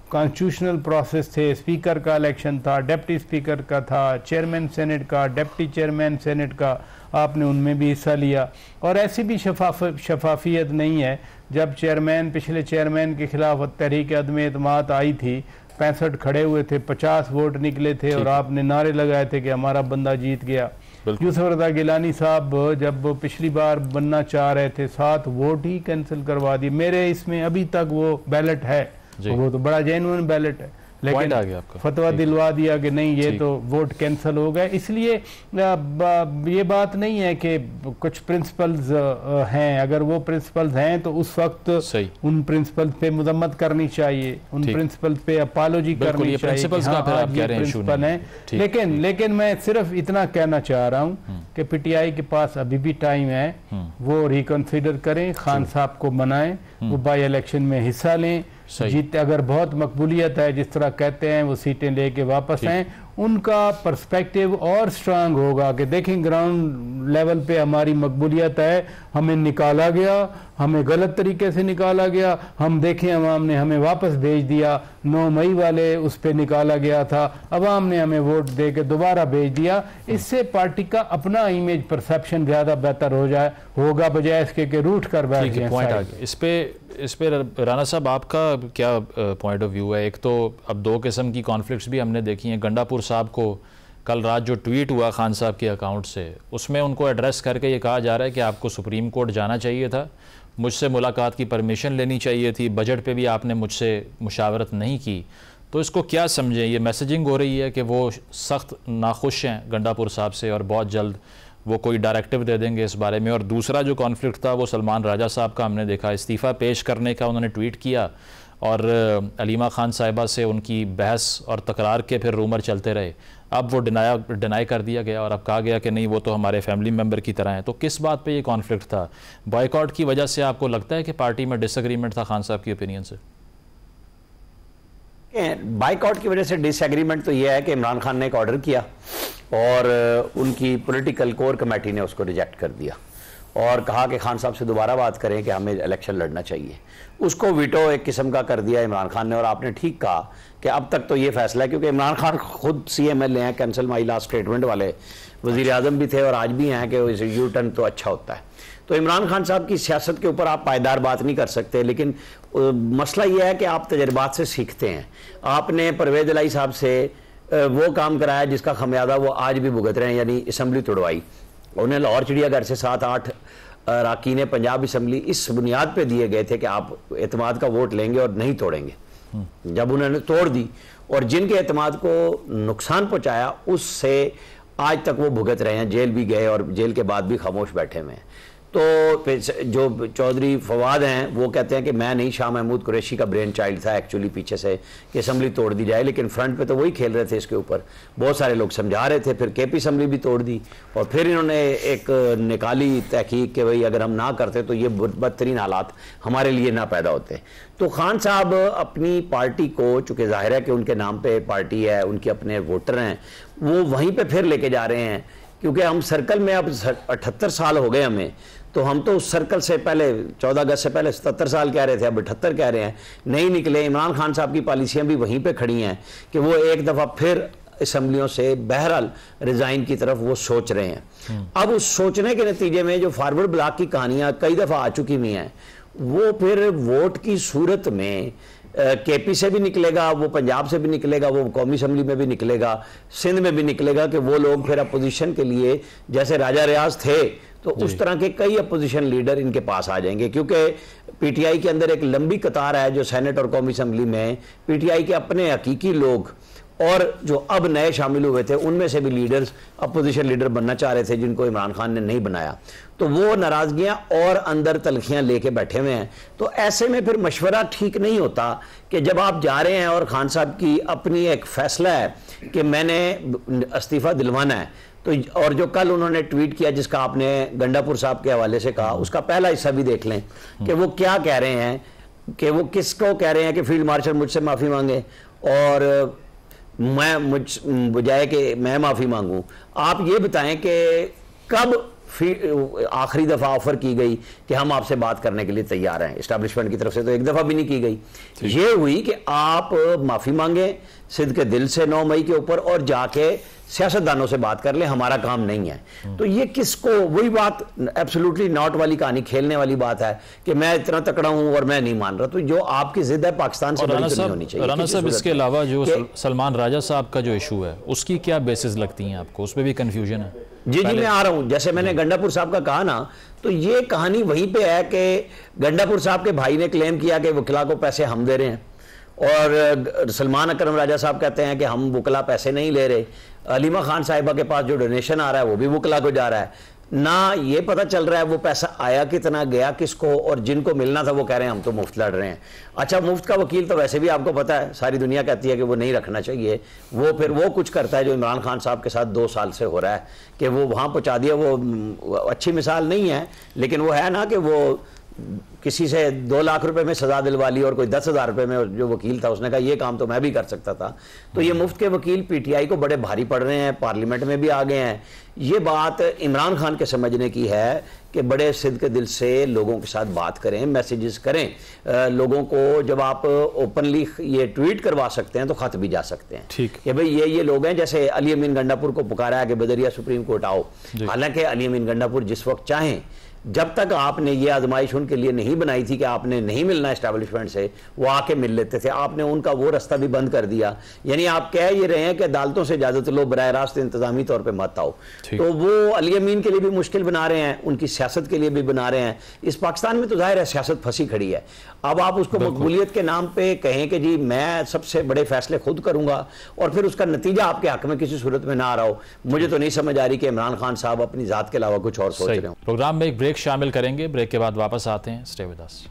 कॉन्स्टिट्यूशनल प्रोसेस थे, स्पीकर का इलेक्शन था, डिप्टी स्पीकर का था, चेयरमैन सेनेट का, डिप्टी चेयरमैन सेनेट का, आपने उनमें भी हिस्सा लिया। और ऐसी भी शफाफियत नहीं है। जब चेयरमैन पिछले चेयरमैन के खिलाफ तहरीक अदम एतमाद आई थी, 65 खड़े हुए थे, 50 वोट निकले थे और आपने नारे लगाए थे कि हमारा बंदा जीत गया। यूसुफ रज़ा गिलानी साहब जब पिछली बार बनना चाह रहे थे 7 वोट ही कैंसिल करवा दिए। मेरे इसमें अभी तक वो बैलेट है, वो तो बड़ा जेन्युइन बैलेट है, लेकिन फतवा दिलवा दिया कि नहीं ये तो वोट कैंसिल हो गए। इसलिए ये बात नहीं है कि कुछ प्रिंसिपल्स हैं, अगर वो प्रिंसिपल्स हैं तो उस वक्त उन प्रिंसिपल्स पे मजम्मत करनी चाहिए, उन प्रिंसिपल्स पे अपॉलोजी करनी चाहिए कि हाँ ये प्रिंसिपल हैं। लेकिन मैं सिर्फ इतना कहना चाह रहा हूँ कि पीटीआई के पास अभी भी टाइम है, वो रिकंसिडर करें, खान साहब को मनाएं, वो बाई इलेक्शन में हिस्सा लें, जीते, अगर बहुत मकबूलियत है जिस तरह कहते हैं वो सीटें लेके वापस आए, उनका पर्सपेक्टिव और स्ट्रांग होगा कि देखें ग्राउंड लेवल पे हमारी मकबूलियत है, हमें निकाला गया, हमें गलत तरीके से निकाला गया, हम देखें अवाम ने हमें वापस भेज दिया, 9 मई वाले उस पर निकाला गया था, अवाम ने हमें वोट दे के दोबारा भेज दिया। इससे पार्टी का अपना इमेज परसेप्शन ज़्यादा बेहतर होगा बजाय इसके कि रूठ कर बैठ गए। इस पे राना साहब आपका क्या पॉइंट ऑफ व्यू है? एक तो अब 2 किस्म की कॉन्फ्लिक्ट्स भी हमने देखी हैं। गंडापुर साहब को कल रात जो ट्वीट हुआ खान साहब के अकाउंट से, उसमें उनको एड्रेस करके ये कहा जा रहा है कि आपको सुप्रीम कोर्ट जाना चाहिए था, मुझसे मुलाकात की परमिशन लेनी चाहिए थी, बजट पे भी आपने मुझसे मुशावरत नहीं की। तो इसको क्या समझें? ये मैसेजिंग हो रही है कि वो सख्त नाखुश हैं गंडापुर साहब से और बहुत जल्द वो कोई डायरेक्टिव दे देंगे इस बारे में। और दूसरा जो कॉन्फ्लिक्ट था वो सलमान राजा साहब का हमने देखा, इस्तीफ़ा पेश करने का उन्होंने ट्वीट किया और अलीमा खान साहिबा से उनकी बहस और तकरार के फिर रूमर चलते रहे। अब वो डिनाई कर दिया गया और अब कहा गया कि नहीं वो तो हमारे फैमिली मेम्बर की तरह हैं। तो किस बात पे ये कॉन्फ्लिक्ट था? बॉयकॉट की वजह से आपको लगता है कि पार्टी में डिसएग्रीमेंट था खान साहब की ओपिनियन से? बाइकआउट की वजह से डिसएग्रीमेंट तो यह है कि इमरान खान ने एक ऑर्डर किया और उनकी पॉलिटिकल कोर कमेटी ने उसको रिजेक्ट कर दिया और कहा कि खान साहब से दोबारा बात करें कि हमें इलेक्शन लड़ना चाहिए। उसको वीटो एक किस्म का कर दिया इमरान खान ने। और आपने ठीक कहा कि अब तक तो ये फैसला है, क्योंकि इमरान खान खुद CML हैं, कैंसिल माई लास्ट स्टेटमेंट वाले वज़ीर आज़म भी थे और आज भी हैं कि यू टर्न तो अच्छा होता है। तो इमरान खान साहब की सियासत के ऊपर आप पायदार बात नहीं कर सकते, लेकिन मसला यह है कि आप तजर्बात से सीखते हैं। आपने परवेज़ इलाही साहब से वो काम कराया जिसका खमियाजा वो आज भी भुगत रहे हैं, यानी असम्बली तोड़वाई। उन्हें लाहौर चिड़ियाघर से 7-8 अरकान पंजाब असम्बली इस बुनियाद पे दिए गए थे कि आप एतमाद का वोट लेंगे और नहीं तोड़ेंगे। जब उन्होंने तोड़ दी और जिनके एतमाद को नुकसान पहुंचाया उससे आज तक वो भुगत रहे हैं, जेल भी गए और जेल के बाद भी खामोश बैठे हुए हैं। तो जो चौधरी फवाद हैं वो कहते हैं कि मैं नहीं, शाह महमूद कुरैशी का ब्रेन चाइल्ड था एक्चुअली पीछे से कि असम्बली तोड़ दी जाए, लेकिन फ्रंट पे तो वही खेल रहे थे इसके ऊपर। बहुत सारे लोग समझा रहे थे, फिर KP असम्बली भी तोड़ दी और फिर इन्होंने एक निकाली तहकीक कि भाई अगर हम ना करते तो ये बदतरीन हालात हमारे लिए ना पैदा होते। तो खान साहब अपनी पार्टी को, चूँकि जाहिर है कि उनके नाम पर पार्टी है, उनके अपने वोटर हैं, वो वहीं पर फिर लेके जा रहे हैं। क्योंकि हम सर्कल में अब 78 साल हो गए हमें, तो हम तो उस सर्कल से पहले 14 अगस्त से पहले 77 साल कह रहे थे, अब 78 कह रहे हैं, नहीं निकले। इमरान खान साहब की पॉलिसियां भी वहीं पे खड़ी हैं कि वो एक दफ़ा फिर असम्बलियों से बहरहाल रिज़ाइन की तरफ वो सोच रहे हैं। अब उस सोचने के नतीजे में जो फॉरवर्ड ब्लॉक की कहानियाँ कई दफ़ा आ चुकी हुई हैं, वो फिर वोट की सूरत में KP से भी निकलेगा, वो पंजाब से भी निकलेगा, वो कौमी असम्बली में भी निकलेगा, सिंध में भी निकलेगा कि वो लोग फिर अपोजिशन के लिए, जैसे राजा रियाज थे तो उस तरह के कई अपोजिशन लीडर इनके पास आ जाएंगे। क्योंकि PTI के अंदर एक लंबी कतार है जो सेनेट और कौमी असम्बली में PTI के अपने हकीकी लोग और जो अब नए शामिल हुए थे उनमें से भी लीडर्स अपोजिशन लीडर बनना चाह रहे थे जिनको इमरान खान ने नहीं बनाया। तो वो नाराजगियां और अंदर तलखियां लेके बैठे हुए हैं। तो ऐसे में फिर मशवरा ठीक नहीं होता कि जब आप जा रहे हैं और खान साहब की अपनी एक फैसला है कि मैंने इस्तीफा दिलवाना है, तो और जो कल उन्होंने ट्वीट किया जिसका आपने गंडापुर साहब के हवाले से कहा, उसका पहला हिस्सा भी देख लें कि वो क्या कह रहे हैं, कि वो किसको कह रहे हैं कि फील्ड मार्शल मुझसे माफ़ी मांगे और मैं बजाय कि मैं माफ़ी मांगूं। आप ये बताएं कि कब आखिरी दफ़ा ऑफर की गई कि हम आपसे बात करने के लिए तैयार हैं? इस्टेब्लिशमेंट की तरफ से तो एक दफ़ा भी नहीं की गई। ये हुई कि आप माफ़ी मांगे, सिद्ध के दिल से 9 मई के ऊपर और जाके सियासतदानों से बात कर ले, हमारा काम नहीं है। तो ये किसको, वही बात एब्सोल्युटली नॉट वाली कहानी, खेलने वाली बात है कि मैं इतना तकड़ा हूं और मैं नहीं मान रहा। तो जो आपकी जिद है पाकिस्तान से बड़ी तो नहीं होनी चाहिए। राना साहब, इसके अलावा जो सलमान राजा साहब का जो इशू है उसकी क्या बेसिस लगती हैं आपको? उसमें भी कंफ्यूजन है। जी मैं आ रहा हूं। जैसे मैंने गंडापुर साहब का कहा ना, तो ये कहानी वहीं पे है कि गंडापुर साहब के भाई ने क्लेम किया कि वकला को पैसे हम दे रहे हैं, और सलमान अकरम राजा साहब कहते हैं कि हम वकला पैसे नहीं ले रहे। अलीमा खान साहिबा के पास जो डोनेशन आ रहा है वो भी वकला को जा रहा है। ना ये पता चल रहा है वो पैसा आया कितना, गया किसको, और जिनको मिलना था वो कह रहे हैं हम तो मुफ्त लड़ रहे हैं। अच्छा, मुफ्त का वकील तो वैसे भी आपको पता है, सारी दुनिया कहती है कि वो नहीं रखना चाहिए। वो फिर वो कुछ करता है जो इमरान खान साहब के साथ 2 साल से हो रहा है कि वो वहाँ पहुँचा दिया। वो अच्छी मिसाल नहीं है, लेकिन वो है ना कि वो किसी से 2 लाख रुपए में सजा दिलवा ली और कोई 10,000 रुपए में जो वकील था उसने कहा ये काम तो मैं भी कर सकता था। तो ये मुफ्त के वकील पीटीआई को बड़े भारी पड़ रहे हैं, पार्लियामेंट में भी आ गए हैं। ये बात इमरान खान के समझने की है कि बड़े सिद्ध के दिल से लोगों के साथ बात करें, मैसेजेस करें। लोगों को जब आप ओपनली ये ट्वीट करवा सकते हैं तो खत भी जा सकते हैं ठीक कि भाई ये लोग हैं। जैसे अली अमीन गंडापुर को पुकारा है कि बदरिया सुप्रीम कोर्ट आओ, हालांकि अली अमीन गंडापुर जिस वक्त चाहें, जब तक आपने ये आजमाइश उनके लिए नहीं बनाई थी कि आपने नहीं मिलना एस्टैब्लिशमेंट से, वो आके मिल लेते थे। आपने उनका वो रास्ता भी बंद कर दिया। यानी आप कह ये रहे हैं कि अदालतों से इजाजत लो, बराह रास्त इंतजामी तौर पे मत आओ। तो वो अली अमीन के लिए भी मुश्किल बना रहे हैं, उनकी सियासत के लिए भी बना रहे हैं। इस पाकिस्तान में तो जाहिर है सियासत फंसी खड़ी है। अब आप उसको मकबूलियत के नाम पे कहें कि जी मैं सबसे बड़े फैसले खुद करूंगा और फिर उसका नतीजा आपके हक में किसी सूरत में ना आ रहा हो, मुझे तो नहीं समझ आ रही कि इमरान खान साहब अपनी जात के अलावा कुछ और सोच रहे हो। प्रोग्राम में एक ब्रेक शामिल करेंगे, ब्रेक के बाद वापस आते हैं। Stay with us.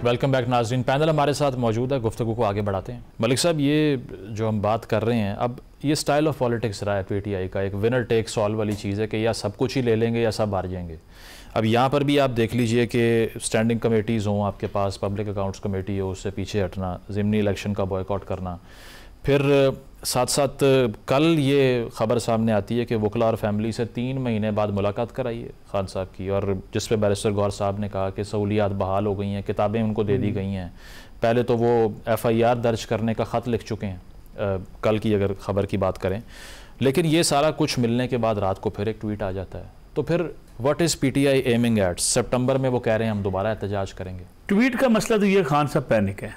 Welcome back नाजरीन। पैनल हमारे साथ मौजूद है, गुफ्तगू को आगे बढ़ाते हैं। मलिक साहब, ये जो हम बात कर रहे हैं, अब ये स्टाइल ऑफ पॉलिटिक्स रहा है पीटीआई का, एक विनर टेक ऑल वाली चीज़ है कि या सब कुछ ही ले लेंगे या सब हार जाएंगे। अब यहाँ पर भी आप देख लीजिए कि स्टैंडिंग कमेटीज़ हों आपके पास, पब्लिक अकाउंट्स कमेटी हो, उससे पीछे हटना, ज़िमनी इलेक्शन का बॉयकॉट करना, फिर साथ साथ कल ये ख़बर सामने आती है कि वकला और फैमिली से 3 महीने बाद मुलाकात कराई है खान साहब की, और जिस पे बैरिस्टर गौहर साहब ने कहा कि सहूलियात बहाल हो गई हैं, किताबें उनको दे दी गई हैं। पहले तो वो FIR दर्ज करने का ख़त लिख चुके हैं कल की अगर ख़बर की बात करें, लेकिन ये सारा कुछ मिलने के बाद रात को फिर एक ट्वीट आ जाता है। तो फिर what is PTI aiming at? सितंबर में वो कह रहे हैं हम दोबारा एहतजाज करेंगे। ट्वीट का मसला तो ये, खान साहब पैनिक है।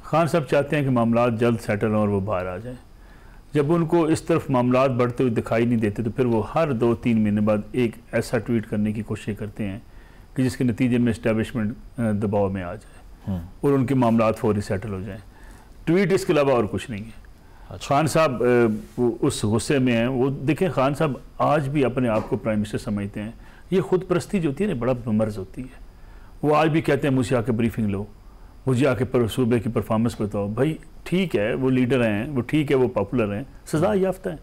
खान साहब चाहते हैं कि मामला जल्द सेटल हों और वो बाहर आ जाएं। जब उनको इस तरफ मामला बढ़ते हुए दिखाई नहीं देते तो फिर वो हर 2-3 महीने बाद एक ऐसा ट्वीट करने की कोशिश करते हैं कि जिसके नतीजे में इस्टेब्लिशमेंट दबाव में आ जाए और उनके मामला फौरी सेटल हो जाएं। ट्वीट इसके अलावा और कुछ नहीं है। अच्छा। खान साहब उस गुस्से में हैं। वो देखें, खान साहब आज भी अपने आप को प्राइम मिनिस्टर समझते हैं। ये खुद परस्ती जो होती है ना, बड़ा मर्ज होती है। वो आज भी कहते हैं मुझे आके ब्रीफिंग लो, मुझे आके सूबे की परफॉर्मेंस बताओ। भाई ठीक है, वो लीडर हैं, वो ठीक है, वो पॉपुलर हैं, सज़ा याफ्ता है।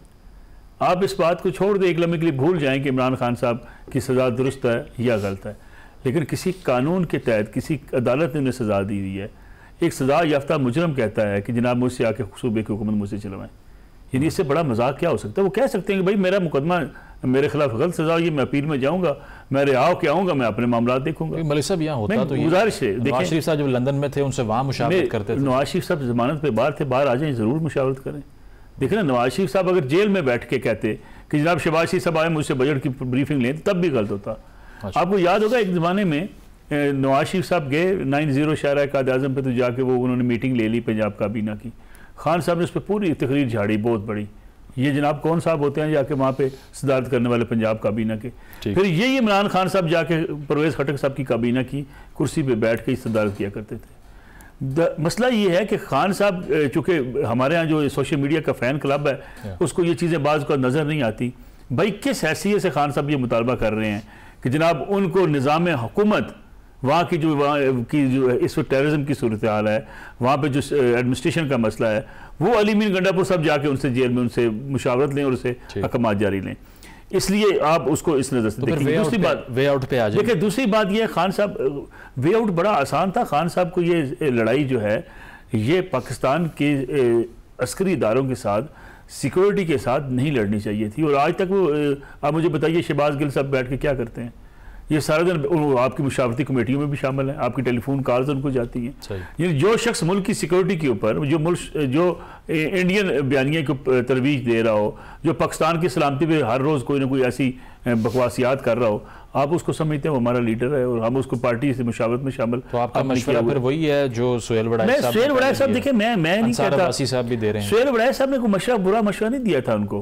आप इस बात को छोड़ दें, एक लम्हे के लिए भूल जाएं कि इमरान खान साहब की सज़ा दुरुस्त है या गलत है, लेकिन किसी कानून के तहत किसी अदालत ने उन्हें सज़ा दी हुई है। एक सज़ा याफ्ता मुजरम कहता है कि जनाब मुझसे आके सूबे की हुकूमत मुझसे चलवाएं। यानी इससे बड़ा मजाक क्या हो सकता है? वो कह सकते हैं कि भाई मेरा मुकदमा मेरे खिलाफ गलत सजा हुई, मैं अपील में जाऊंगा, मैं रिहा के आऊंगा, मैं अपने मामला देखूंगा। मलिक साहब, यहाँ होता तो गुजारिश है, नवाज शरीफ साहब जब लंदन में थे उनसे वहाँ मुशावरत करते थे। नवाज शरीफ साहब जमानत पे बाहर थे, बाहर आ जाए, जरूर मुशावरत करें। देखें ना, नवाज शरीफ साहब अगर जेल में बैठ के कहते कि जनाब शहबाज शरीफ साहब आए मुझसे बजट की ब्रीफिंग लें, तब भी गलत होता। अच्छा। आपको याद होगा एक ज़माने में नवाज शरीफ साहब गए 90 शाहरा कायद-ए-आज़म पे, तो जाके वो उन्होंने मीटिंग ले ली पंजाब काबीना की। खान साहब ने उस पर पूरी तकरीर झाड़ी बहुत बड़ी, ये जनाब कौन साहब होते हैं जाके वहाँ पे सदारत करने वाले पंजाब काबीना के। फिर यही इमरान खान साहब जाके परवेज़ खटक साहब की काबीना की कुर्सी पे बैठ के सदारत किया करते थे। मसला ये है कि खान साहब चूँकि हमारे यहाँ जो सोशल मीडिया का फ़ैन क्लब है उसको ये चीज़ें बाज़ को नज़र नहीं आती। भाई किस हैसियत से खान साहब ये मुतालबा कर रहे हैं कि जनाब उनको निज़ाम हुकूमत वहाँ की जो इस वक्त टेररिज्म की सूरत हाल है, वहाँ पे जो एडमिनिस्ट्रेशन का मसला है, वो अली अमीन गंडापुर साहब जाके उनसे जेल में उनसे मुशावरत लें और उसे अहकामात जारी लें। इसलिए आप उसको इस नज़र से देखिए। दूसरी बात, वे आउट पे आ जाए। देखिए दूसरी बात ये, खान साहब वे आउट बड़ा आसान था। खान साहब को ये लड़ाई जो है ये पाकिस्तान के अस्करी इदारों के साथ सिक्योरिटी के साथ नहीं लड़नी चाहिए थी। और आज तक वो आप मुझे बताइए शहबाज गिल साहब बैठ के क्या करते हैं? ये सारा दिन आपकी मुशावरती कमेटियों में भी शामिल हैं, आपकी टेलीफोन कॉल्स उनको जाती हैं। यानी जो शख्स मुल्क की सिक्योरिटी के ऊपर जो इंडियन बयानिया को तरवीज दे रहा हो, जो पाकिस्तान की सलामती पे हर रोज़ कोई ना कोई ऐसी बकवासियात कर रहा हो, आप उसको समझते हैं वो हमारा लीडर है और हम उसको पार्टी से मुशावरत में शामिल। तो आपका मशवरा फिर वही है जो सुहेल वड़ाई साहब देखिए, मैं नहीं कहता साहब भी दे रहे हैं। सुहेल वड़ाई साहब ने कोई बुरा मशवरा नहीं दिया था उनको।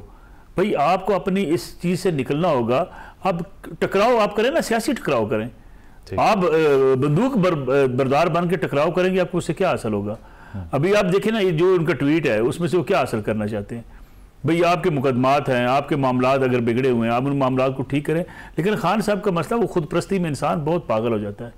भाई आपको अपनी इस चीज़ से निकलना होगा। अब टकराव आप करें ना, सियासी टकराव करें। आप बंदूक बरदार बन के टकराव करेंगे, आपको उससे क्या हासिल होगा? अभी आप देखें ना, ये जो उनका ट्वीट है उसमें से वो क्या हासिल करना चाहते हैं? भाई आपके मुकदमात हैं, आपके मामलात अगर बिगड़े हुए हैं, आप उन मामलात को ठीक करें। लेकिन खान साहब का मसला, वो खुद परस्ती में इंसान बहुत पागल हो जाता है।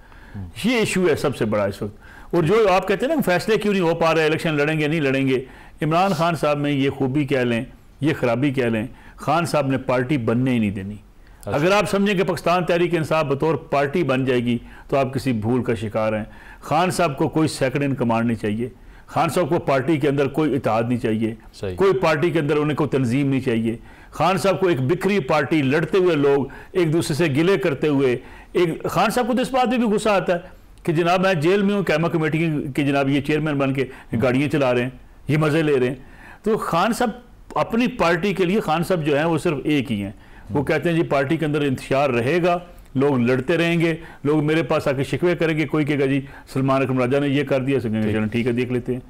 ये इशू है सबसे बड़ा इस वक्त। और जो आप कहते हैं ना फैसले क्यों नहीं हो पा रहे, इलेक्शन लड़ेंगे नहीं लड़ेंगे, इमरान खान साहब में ये खूबी कह लें, ये खराबी कह लें, खान साहब ने पार्टी बनने ही नहीं देनी। अगर आप समझें कि पाकिस्तान तहरीक इंसाफ बतौर पार्टी बन जाएगी तो आप किसी भूल का शिकार हैं। खान साहब को कोई सेकंड इन कमांड नहीं चाहिए। खान साहब को पार्टी के अंदर कोई इत्तेहाद नहीं चाहिए, कोई पार्टी के अंदर उन्हें कोई तंजीम नहीं चाहिए। खान साहब को एक बिखरी पार्टी, लड़ते हुए लोग, एक दूसरे से गिले करते हुए, एक खान साहब को तो इस बात में भी गुस्सा आता है कि जनाब मैं जेल में हूँ, कैमा कमेटी की जनाब ये चेयरमैन बन के गाड़ियाँ चला रहे हैं, ये मज़े ले रहे हैं। तो खान साहब अपनी पार्टी के लिए, खान साहब जो है वो सिर्फ एक ही हैं। वो कहते हैं जी पार्टी के अंदर इंतशार रहेगा, लोग लड़ते रहेंगे, लोग मेरे पास आके शिकवे करेंगे, कोई कहेगा जी सलमान अकरम राजा ने ये कर दिया, चलो ठीक है देख लेते हैं।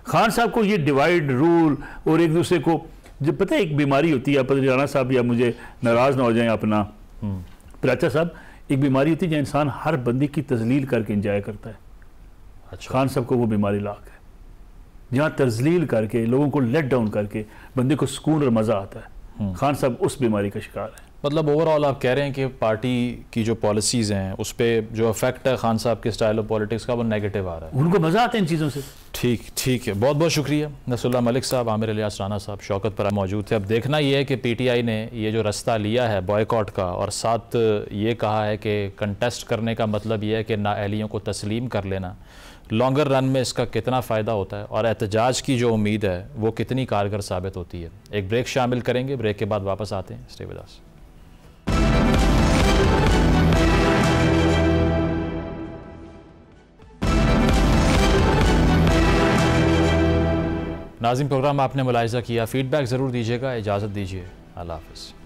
खान साहब को ये डिवाइड रूल और एक दूसरे को, जब पता है एक बीमारी होती है, आप राना साहब या मुझे नाराज़ ना हो जाए अपना प्राचा साहब, एक बीमारी होती है जहाँ इंसान हर बंदी की तजलील करके इंजॉय करता है। अच्छा। खान साहब को वो बीमारी लाक है, जहाँ तजलील करके लोगों को लेट डाउन करके बंदे को सुकून और मज़ा आता है। खान साहब उस बीमारी का शिकार है। मतलब ओवरऑल आप कह रहे हैं कि पार्टी की जो पॉलिसीज़ हैं उस पर जो इफेक्ट है खान साहब के स्टाइल ऑफ पॉलिटिक्स का, वो नेगेटिव आ रहा है, उनको मज़ा आता है इन चीज़ों से। ठीक है, बहुत बहुत शुक्रिया नसरुल्लाह मलिक साहब, आमिर इलियास राना साहब शौकत पर मौजूद थे। अब देखना ये है कि PTI ने ये जो रास्ता लिया है बॉयकॉट का, और साथ ये कहा है कि कंटेस्ट करने का मतलब ये है कि नाअहलियों को तस्लीम कर लेना, लॉन्गर रन में इसका कितना फ़ायदा होता है और एहतजाज की जो उम्मीद है वो कितनी कारगर साबित होती है। एक ब्रेक शामिल करेंगे, ब्रेक के बाद वापस आते हैं। Stay with us. नाज़रीन, प्रोग्राम आपने मुलाहिज़ा किया, फ़ीडबैक ज़रूर दीजिएगा। इजाज़त दीजिए, अल्लाह हाफ़िज़।